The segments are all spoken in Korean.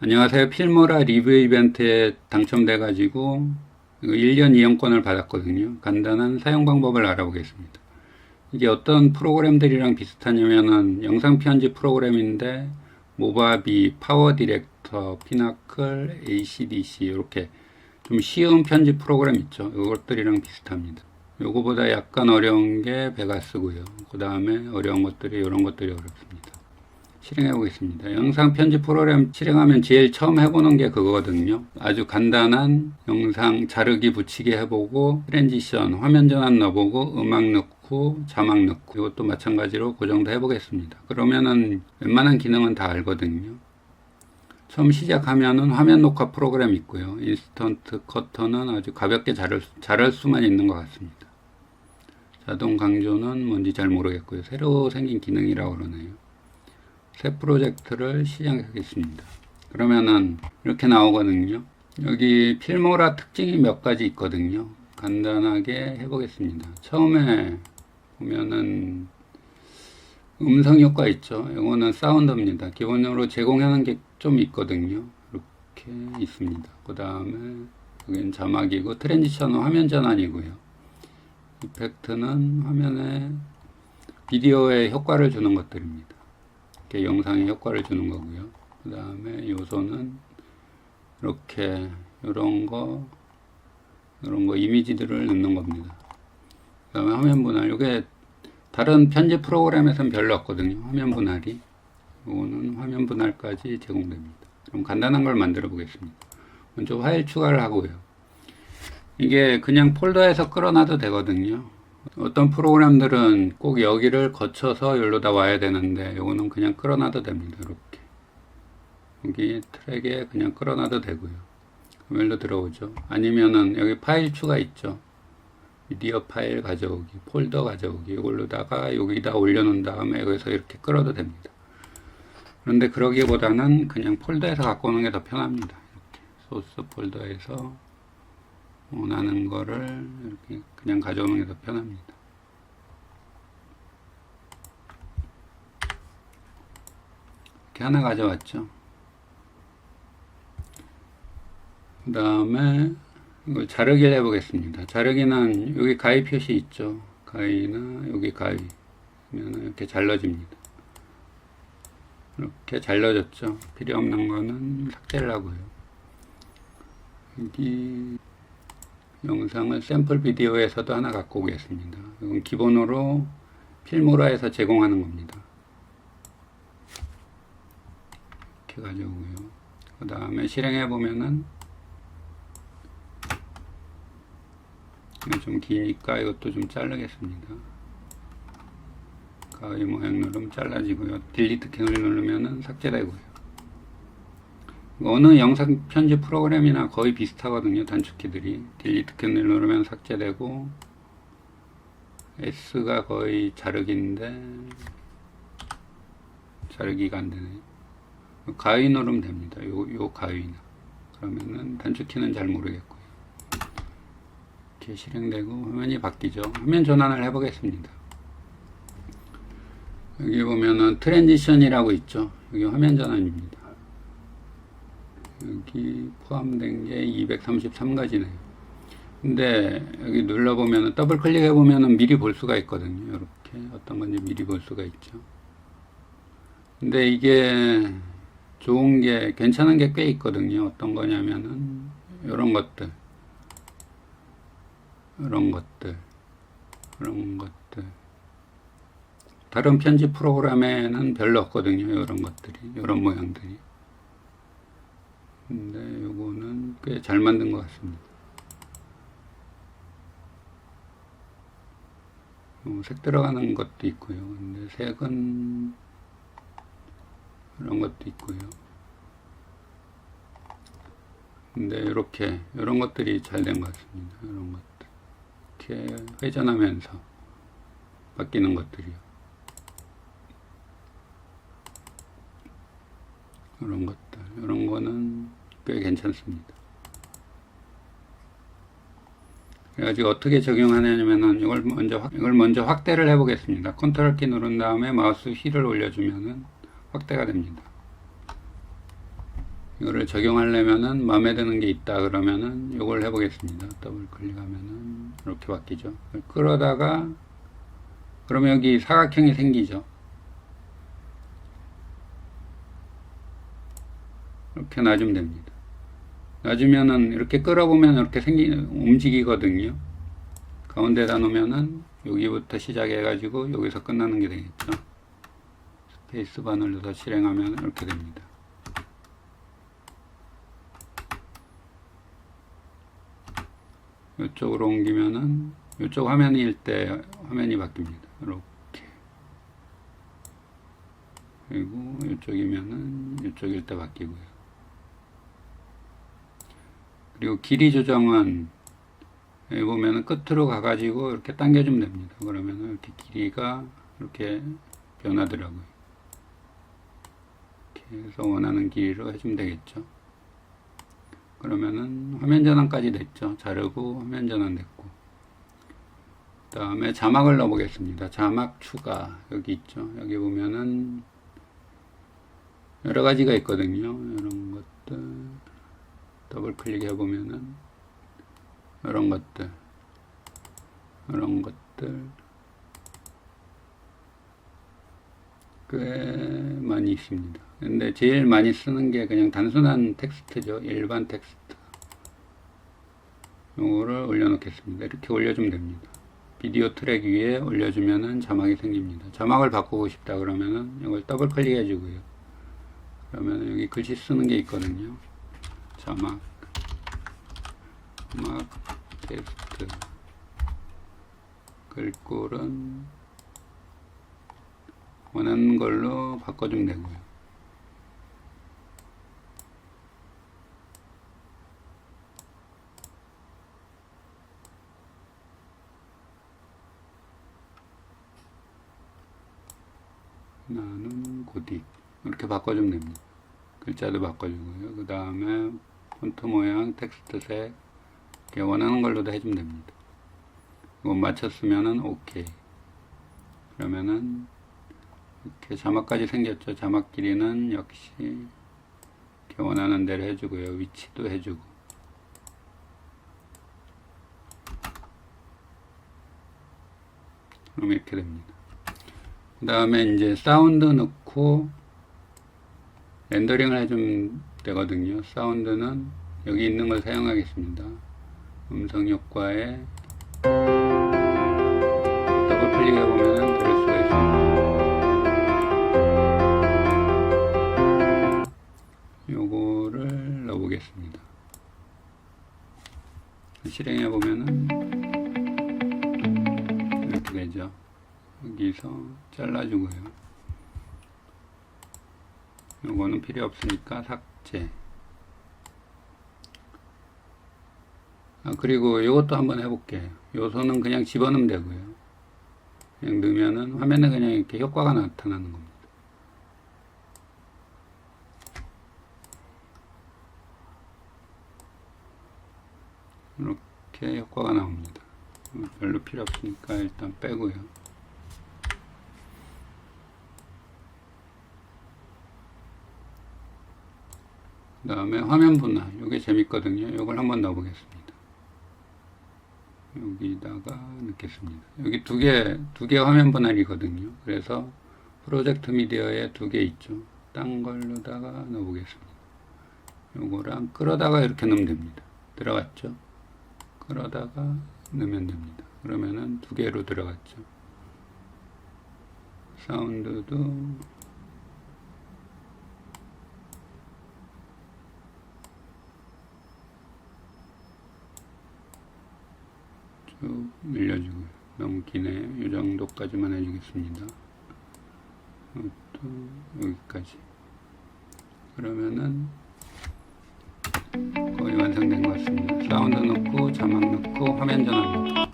안녕하세요. 필모라 리뷰 이벤트에 당첨돼가지고 1년 이용권을 받았거든요. 간단한 사용 방법을 알아보겠습니다. 이게 어떤 프로그램들이랑 비슷하냐면은 영상 편집 프로그램인데 모바비, 파워 디렉터, 피나클, ACDC 이렇게 좀 쉬운 편집 프로그램 있죠. 이것들이랑 비슷합니다. 요거보다 약간 어려운 게 베가스고요. 그 다음에 어려운 것들이 이런 것들이 어렵습니다. 실행해 보겠습니다. 영상 편집 프로그램 실행하면 제일 처음 해보는 게 그거거든요. 아주 간단한 영상 자르기 붙이기 해보고 트랜지션, 화면 전환 넣어보고 음악 넣고 자막 넣고 이것도 마찬가지로 그 정도 해보겠습니다. 그러면은 웬만한 기능은 다 알거든요. 처음 시작하면은 화면 녹화 프로그램 있고요. 인스턴트 커터는 아주 가볍게 자를 수만 있는 것 같습니다. 자동 강조는 뭔지 잘 모르겠고요. 새로 생긴 기능이라고 그러네요. 새 프로젝트를 시작하겠습니다. 그러면은 이렇게 나오거든요. 여기 필모라 특징이 몇 가지 있거든요. 간단하게 해보겠습니다. 처음에 보면은 음성 효과 있죠. 이거는 사운드입니다. 기본적으로 제공하는 게 좀 있거든요. 이렇게 있습니다. 그 다음에 여기는 자막이고 트랜지션은 화면 전환이고요. 이펙트는 화면에 비디오에 효과를 주는 것들입니다. 이렇게 영상에 효과를 주는 거고요. 그 다음에 요소는 이렇게 이런 거 이미지들을 넣는 겁니다. 그 다음에 화면 분할. 이게 다른 편집 프로그램에서는 별로 없거든요. 화면 분할이. 이거는 화면 분할까지 제공됩니다. 그럼 간단한 걸 만들어 보겠습니다. 먼저 파일 추가를 하고요. 이게 그냥 폴더에서 끌어놔도 되거든요. 어떤 프로그램들은 꼭 여기를 거쳐서 여기로 다 와야 되는데 이거는 그냥 끌어놔도 됩니다. 이렇게 여기 트랙에 그냥 끌어놔도 되고요. 그럼 여기로 들어오죠. 아니면은 여기 파일 추가 있죠. 미디어 파일 가져오기, 폴더 가져오기 이걸로다가 여기다 올려놓은 다음에 여기서 이렇게 끌어도 됩니다. 그런데 그러기보다는 그냥 폴더에서 갖고 오는 게 더 편합니다. 이렇게 소스 폴더에서 원하는 거를 이렇게 그냥 가져오는 게 더 편합니다. 이렇게 하나 가져왔죠. 그 다음에 이걸 자르기를 해보겠습니다. 자르기는 여기 가위 표시 있죠. 가위나 여기 가위 그러면 이렇게 잘라집니다. 이렇게 잘라졌죠. 필요 없는 거는 삭제를 하고요. 여기 영상을 샘플 비디오에서도 하나 갖고 오겠습니다. 이건 기본으로 필모라에서 제공하는 겁니다. 이렇게 가져오고요. 그 다음에 실행해 보면은 좀 기니까 이것도 좀 자르겠습니다. 가위 모양 누르면 잘라지고요. 딜리트 키를 누르면은 삭제되고요. 어느 영상 편집 프로그램이나 거의 비슷하거든요. 단축키들이. 딜리트 키를 누르면 삭제되고 S가 거의 자르기인데 자르기가 안 되네요. 가위 누르면 됩니다. 요 가위나. 그러면은 단축키는 잘 모르겠고요. 이렇게 실행되고 화면이 바뀌죠. 화면 전환을 해보겠습니다. 여기 보면은 트랜지션이라고 있죠. 여기 화면 전환입니다. 여기 포함된 게 233가지네요. 근데 여기 눌러보면은 더블 클릭해 보면은 미리 볼 수가 있거든요. 이렇게 어떤 건지 미리 볼 수가 있죠. 근데 이게 좋은 게 괜찮은 게 꽤 있거든요. 어떤 거냐면은 이런 것들, 이런 것들. 다른 편집 프로그램에는 별로 없거든요. 이런 것들이, 이런 모양들이. 근데 요거는 꽤 잘 만든 것 같습니다. 색 들어가는 것도 있고요. 근데 색은 이런 것도 있고요. 근데 이렇게 이런 것들이 잘 된 것 같습니다. 이런 것들 이렇게 회전하면서 바뀌는 것들이요. 이런 것들, 이런 거는 꽤 괜찮습니다. 그래가지고 어떻게 적용하냐면은 이걸 먼저 확대를 해보겠습니다. 컨트롤 키 누른 다음에 마우스 휠을 올려주면은 확대가 됩니다. 이거를 적용하려면은 마음에 드는 게 있다 그러면은 이걸 해보겠습니다. 더블 클릭하면은 이렇게 바뀌죠. 끌어다가 그러면 여기 사각형이 생기죠. 이렇게 놔주면 됩니다. 놔주면은 이렇게 끌어보면 이렇게 움직이거든요. 가운데다 놓으면은 여기부터 시작해가지고 여기서 끝나는 게 되겠죠. 스페이스바 눌러서 실행하면 이렇게 됩니다. 이쪽으로 옮기면은 이쪽 화면일 때 화면이 바뀝니다. 이렇게. 그리고 이쪽이면은 이쪽일 때 바뀌고요. 그리고 길이 조정은 여기 보면은 끝으로 가가지고 이렇게 당겨주면 됩니다. 그러면은 이렇게 길이가 이렇게 변하더라고요. 이렇게 해서 원하는 길이로 해주면 되겠죠. 그러면은 화면 전환까지 됐죠. 자르고 화면 전환 됐고. 그 다음에 자막을 넣어 보겠습니다. 자막 추가. 여기 있죠. 여기 보면은 여러 가지가 있거든요. 이런 것들. 더블 클릭해 보면은 이런 것들. 이런 것들. 꽤 많이 있습니다. 근데 제일 많이 쓰는 게 그냥 단순한 텍스트죠. 일반 텍스트. 요거를 올려놓겠습니다. 이렇게 올려주면 됩니다. 비디오 트랙 위에 올려주면은 자막이 생깁니다. 자막을 바꾸고 싶다 그러면은 이걸 더블 클릭해 주고요. 그러면 여기 글씨 쓰는 게 있거든요. 자막 텍스트 글꼴은 원하는 걸로 바꿔주면 되고요. 나는 고딕 이렇게 바꿔주면 됩니다. 글자도 바꿔주고요. 그 다음에 폰트 모양, 텍스트 색 이렇게 원하는 걸로도 해주면 됩니다. 이거 맞췄으면은 OK. 그러면은 이렇게 자막까지 생겼죠. 자막 길이는 역시 이렇게 원하는 대로 해주고요. 위치도 해주고. 그럼 이렇게 됩니다. 그 다음에 이제 사운드 넣고 렌더링을 해주면 되거든요. 사운드는 여기 있는 걸 사용하겠습니다. 음성 효과에 더블 클릭해 보면은 들을 수가 있습니다. 요거를 넣어보겠습니다. 실행해 보면은 이렇게 되죠. 여기서 잘라주고요. 요거는 필요 없으니까 삭제. 그리고 요것도 한번 해볼게요. 요소는 그냥 집어넣으면 되고요. 그냥 넣으면은 화면에 그냥 이렇게 효과가 나타나는 겁니다. 이렇게 효과가 나옵니다. 별로 필요 없으니까 일단 빼고요. 그 다음에 화면 분할. 이게 재밌거든요. 이걸 한번 넣어보겠습니다. 여기다가 넣겠습니다. 여기 두 개 화면 분할이거든요. 그래서 프로젝트 미디어에 두 개 있죠. 딴 걸로다가 넣어보겠습니다. 요거랑 끌어다가 이렇게 넣으면 됩니다. 들어갔죠? 끌어다가 넣으면 됩니다. 그러면은 두 개로 들어갔죠. 사운드도 쭉 밀려주고요. 너무 기네요. 이 정도까지만 해주겠습니다. 이것도 여기까지. 그러면은 거의 완성된 것 같습니다. 사운드 넣고 자막 넣고 화면 전환 넣고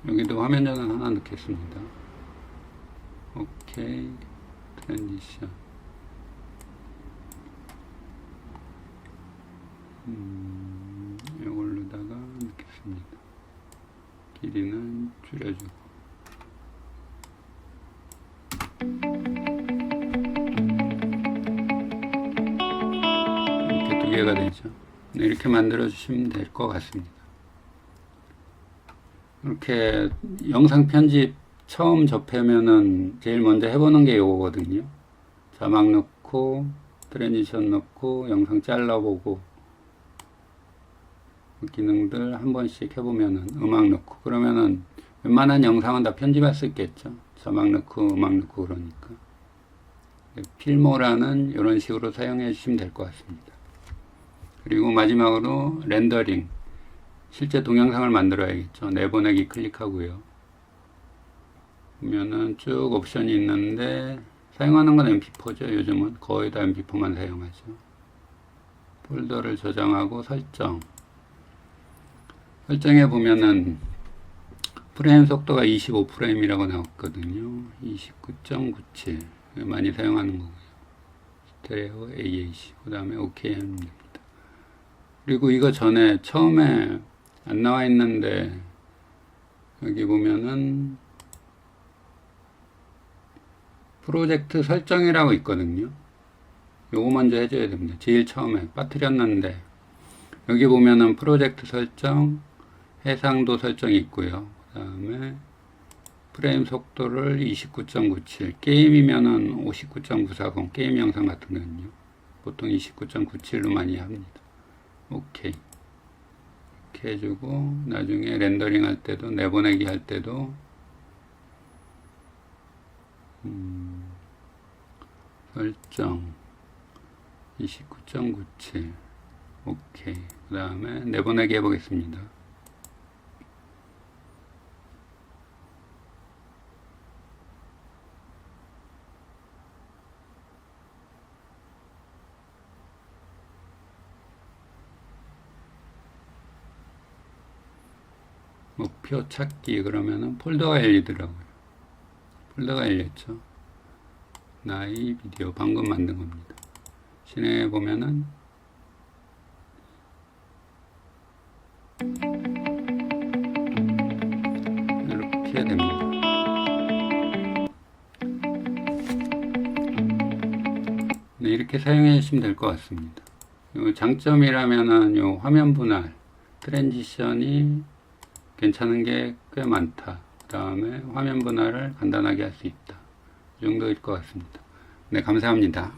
여기도 화면 전환 하나 넣겠습니다. 오케이. 트랜지션. 이걸로다가 넣겠습니다. 길이는 줄여주고. 기회가 되죠. 네, 이렇게 만들어 주시면 될 것 같습니다. 이렇게 영상 편집 처음 접하면은 제일 먼저 해보는 게 이거거든요. 자막 넣고 트랜지션 넣고 영상 잘라보고 기능들 한 번씩 해보면은 음악 넣고 그러면은 웬만한 영상은 다 편집할 수 있겠죠. 자막 넣고 음악 넣고 그러니까. 필모라는 이런 식으로 사용해 주시면 될 것 같습니다. 그리고 마지막으로 렌더링. 실제 동영상을 만들어야겠죠. 내보내기 클릭하고요. 보면은 쭉 옵션이 있는데 사용하는 건 mp4죠. 요즘은 거의 다 mp4만 사용하죠. 폴더를 저장하고 설정. 설정해 보면은 프레임 속도가 25프레임이라고 나왔거든요. 29.97 많이 사용하는 거고요. 스테레오 AAC 그 다음에 OK 하면 됩니다. 그리고 이거 전에 처음에 안 나와 있는데 여기 보면은 프로젝트 설정이라고 있거든요. 요거 먼저 해줘야 됩니다. 제일 처음에 빠뜨렸는데 여기 보면은 프로젝트 설정, 해상도 설정이 있고요. 그 다음에 프레임 속도를 29.97 게임이면은 59.940 게임 영상 같은 거는요. 보통 29.97로 많이 합니다. 오케이 이렇게 해주고 나중에 렌더링 할 때도 내보내기 할 때도 설정 29.97 오케이 그 다음에 내보내기 해보겠습니다. 목표 찾기 그러면은 폴더가 열리더라고요. 폴더가 열렸죠. 나이 비디오 방금 만든 겁니다. 진행해 보면은 이렇게 됩니다. 네, 이렇게 사용해 주시면 될 것 같습니다. 요 장점이라면은 요 화면 분할, 트랜지션이 괜찮은 게 꽤 많다. 그 다음에 화면 분할을 간단하게 할 수 있다. 이 정도일 것 같습니다. 네, 감사합니다.